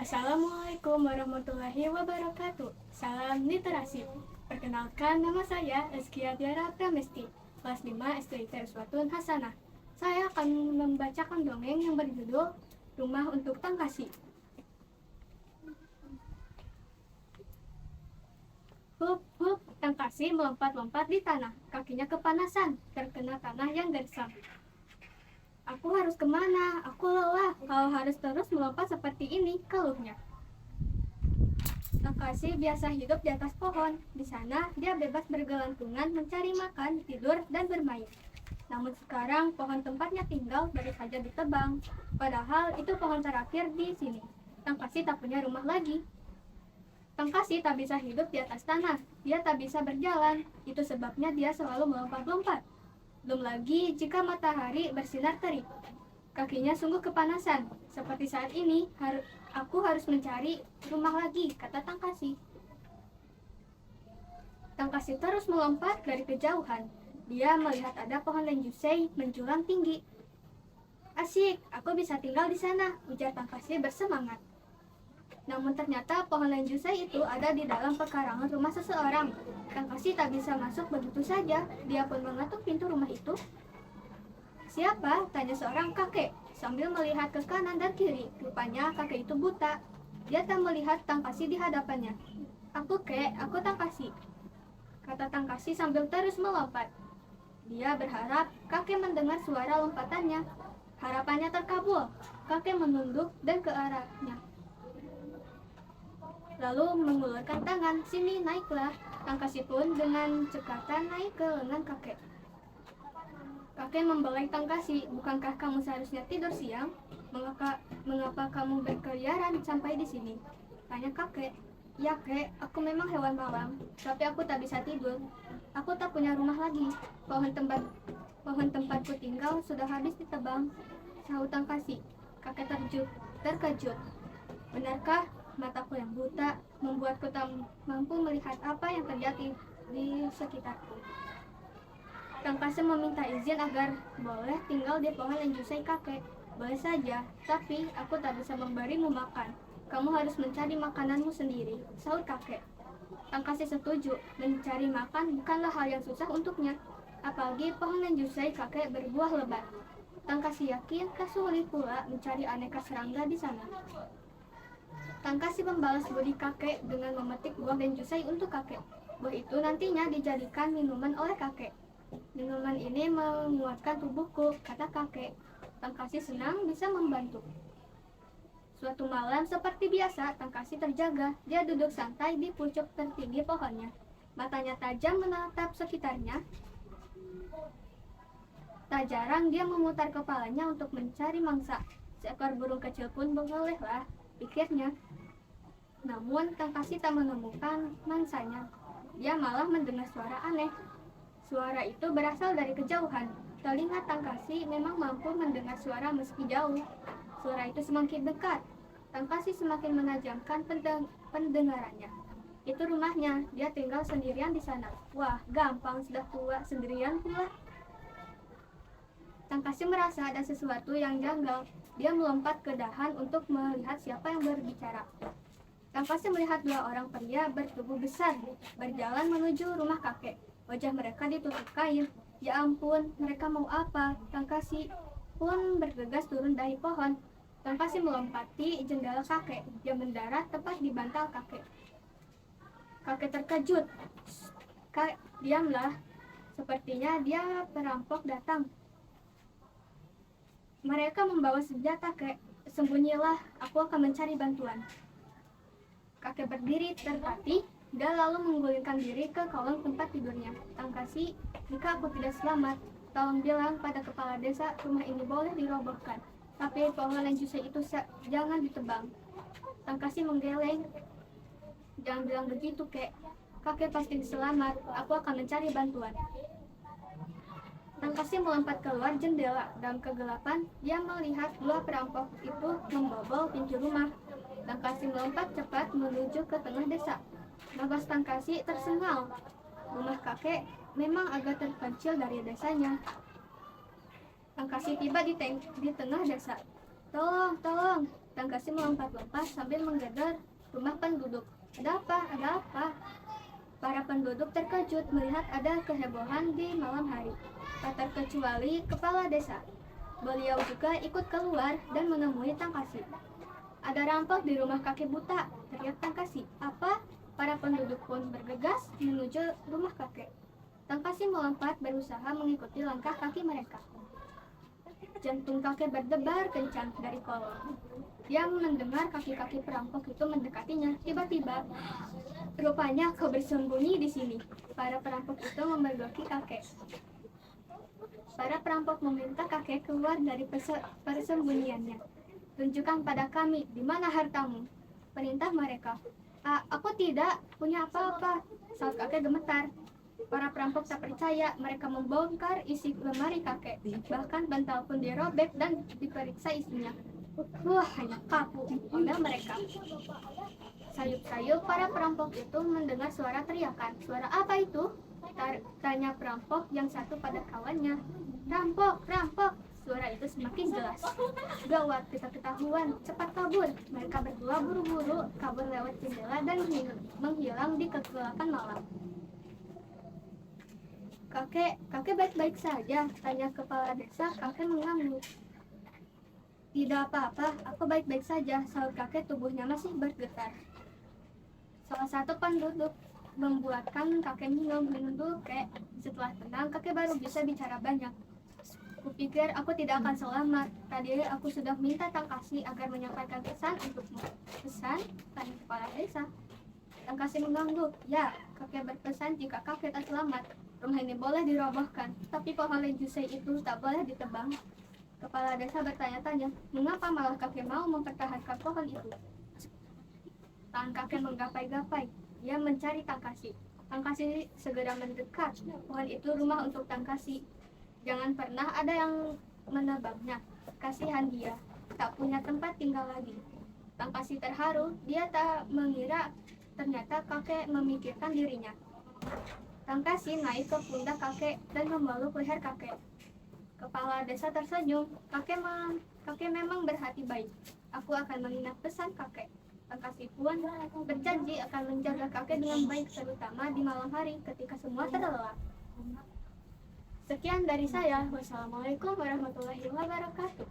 Assalamualaikum warahmatullahi wabarakatuh. Salam literasi. Perkenalkan, nama saya Rizkia Diara Pramesti, kelas 5 STIT Uswatun Hasanah. Saya akan membacakan dongeng yang berjudul Rumah untuk Tangkasi. Hup, hup, Tangkasi melompat-lompat di tanah. Kakinya kepanasan, terkena tanah yang gersang. Aku harus kemana? Aku lelah. Kalau harus terus melompat seperti ini, keluhnya. Tangkasi biasa hidup di atas pohon. Di sana, dia bebas bergelantungan mencari makan, tidur, dan bermain. Namun sekarang, pohon tempatnya tinggal baru saja ditebang. Padahal itu pohon terakhir di sini. Tangkasi tak punya rumah lagi. Tangkasi tak bisa hidup di atas tanah. Dia tak bisa berjalan. Itu sebabnya dia selalu melompat-lompat. Belum lagi jika matahari bersinar terik. Kakinya sungguh kepanasan. Seperti saat ini, aku harus mencari rumah lagi, kata Tangkasi. Tangkasi terus melompat dari kejauhan. Dia melihat ada pohon lenjusei menjulang tinggi. Asyik, aku bisa tinggal di sana, ujar Tangkasi bersemangat. Namun ternyata pohon lenjusei itu ada di dalam pekarangan rumah seseorang. Tangkasi tak bisa masuk begitu saja. Dia pun mengetuk pintu rumah itu. Siapa? Tanya seorang kakek sambil melihat ke kanan dan kiri. Rupanya kakek itu buta. Dia tak melihat Tangkasi di hadapannya. Aku Tangkasi, kata Tangkasi sambil terus melompat. Dia berharap kakek mendengar suara lompatannya. Harapannya terkabul. Kakek menunduk dan ke arahnya, lalu mengulurkan tangan. Sini, naiklah. Tangkasi pun dengan cekatan naik ke lengan kakek. Kakek membelai Tangkasi. Bukankah kamu seharusnya tidur siang? Mengapa kamu berkeliaran sampai di sini? Tanya kakek. Ya kek, aku memang hewan malam, tapi aku tak bisa tidur. Aku tak punya rumah lagi. Pohon tempatku tinggal sudah habis ditebang, sahut Tangkasi. Kakek terkejut. Benarkah mataku yang buta membuatku tak mampu melihat apa yang terjadi di sekitarku? Tangkasi meminta izin agar boleh tinggal di pohon lenjusei kakek. Boleh saja, tapi aku tak bisa memberimu makan. Kamu harus mencari makananmu sendiri, sahut kakek. Tangkasi setuju. Mencari makan bukanlah hal yang susah untuknya. Apalagi pohon lenjusei kakek berbuah lebat. Tangkasi yakin tak sulit pula mencari aneka serangga di sana. Tangkasi membalas budi kakek dengan memetik buah lenjusei untuk kakek. Buah itu nantinya dijadikan minuman oleh kakek. Minuman ini menguatkan tubuhku, kata kakek. Tangkasi senang bisa membantu. Suatu malam seperti biasa, Tangkasi terjaga. Dia duduk santai di pucuk tertinggi pohonnya. Matanya tajam menatap sekitarnya. Tak jarang dia memutar kepalanya untuk mencari mangsa. Seekor burung kecil pun bolehlah, pikirnya. Namun Tangkasi tak menemukan mangsanya. Dia malah mendengar suara aneh. Suara itu berasal dari kejauhan. Telinga Tangkasi memang mampu mendengar suara meski jauh. Suara itu semakin dekat. Tangkasi semakin menajamkan pendengarannya. Itu rumahnya. Dia tinggal sendirian di sana. Wah, gampang, sudah tua sendirian pula. Tangkasi merasa ada sesuatu yang janggal. Dia melompat ke dahan untuk melihat siapa yang berbicara. Tangkasi melihat dua orang pria bertubuh besar berjalan menuju rumah kakek. Wajah mereka ditutup kain. Ya ampun, mereka mau apa? Tangkasi pun bergegas turun dari pohon. Tangkasi melompati jendela kakek. Dia mendarat tepat di bantal kakek. Kakek terkejut. Kak, diamlah. Sepertinya dia perampok datang. Mereka membawa senjata, kek. Sembunyilah, aku akan mencari bantuan. Kakek berdiri tertatih. Dia lalu menggulingkan diri ke kolong tempat tidurnya. Tangkasi, jika aku tidak selamat, tolong bilang pada kepala desa rumah ini boleh dirobohkan. Tapi pohon lenjusei itu jangan ditebang. Tangkasi menggeleng. Jangan bilang begitu, kek. Kakek pasti selamat. Aku akan mencari bantuan. Tangkasi melompat keluar jendela. Dalam kegelapan, dia melihat dua perampok itu membobol pintu rumah. Tangkasi melompat cepat menuju ke tengah desa. Nafas Tangkasi tersengal. Rumah kakek memang agak terpencil dari desanya. Tangkasi tiba di tengah desa. Tolong, tolong, Tangkasi melompat-lompat sambil menggedor rumah penduduk. Ada apa? Ada apa? Para penduduk terkejut melihat ada kehebohan di malam hari. Tak terkecuali kepala desa. Beliau juga ikut keluar dan menemui Tangkasi. Ada rampok di rumah kakek buta, teriak Tangkasi. Apa? Para penduduk pun bergegas menuju rumah kakek. Tangkasi melompat berusaha mengikuti langkah kaki mereka. Jantung kakek berdebar kencang dari kolong. Dia mendengar kaki-kaki perampok itu mendekatinya. Tiba-tiba, rupanya kau bersembunyi di sini. Para perampok itu memergoki kakek. Para perampok meminta kakek keluar dari persembunyiannya. Tunjukkan pada kami di mana hartamu. Perintah mereka. Aku tidak punya apa-apa. Saat kakek gemetar. Para perampok tak percaya. Mereka membongkar isi lemari kakek. Bahkan bantal pun dirobek dan diperiksa isinya. Wah, hanya kaku, email mereka. Sayup-sayup para perampok itu mendengar suara teriakan. Suara apa itu? Tanya perampok yang satu pada kawannya. Rampok, rampok. Suara itu semakin jelas. Gawat, kita ketahuan. Cepat kabur. Mereka berdua buru-buru kabur lewat jendela dan menghilang di kegelapan malam. Kakek baik-baik saja? Tanya kepala desa. Kakek mengangguk. Tidak apa-apa, aku baik-baik saja. Sahut kakek, tubuhnya masih bergetar. Salah satu penduduk membuatkan kakek minum dulu, kek. Setelah tenang, kakek baru bisa bicara banyak. Kupikir aku tidak akan selamat. Tadi aku sudah minta Tangkasi agar menyampaikan pesan untukmu. Pesan? Tanya kepala desa. Tangkasi mengangguk. Ya, kakek berpesan jika kakek tak selamat, rumah ini boleh dirobohkan, tapi pohon lenjusei itu tak boleh ditebang. Kepala desa bertanya-tanya, mengapa malah kakek mau mempertahankan pohon itu? Tangan kakek menggapai-gapai. Dia mencari Tangkasi. Tangkasi segera mendekat. Pohon itu rumah untuk Tangkasi. Jangan pernah ada yang menebangnya. Kasihan dia, tak punya tempat tinggal lagi. Tangkasi terharu. Dia tak mengira ternyata kakek memikirkan dirinya. Tangkasi naik ke pundak kakek dan memeluk leher kakek. Kepala desa tersenyum. Kakek memang berhati baik. Aku akan mengingat pesan kakek. Tangkasi pun berjanji akan menjaga kakek dengan baik, terutama di malam hari ketika semua terlelap. Sekian dari saya. Wassalamualaikum warahmatullahi wabarakatuh.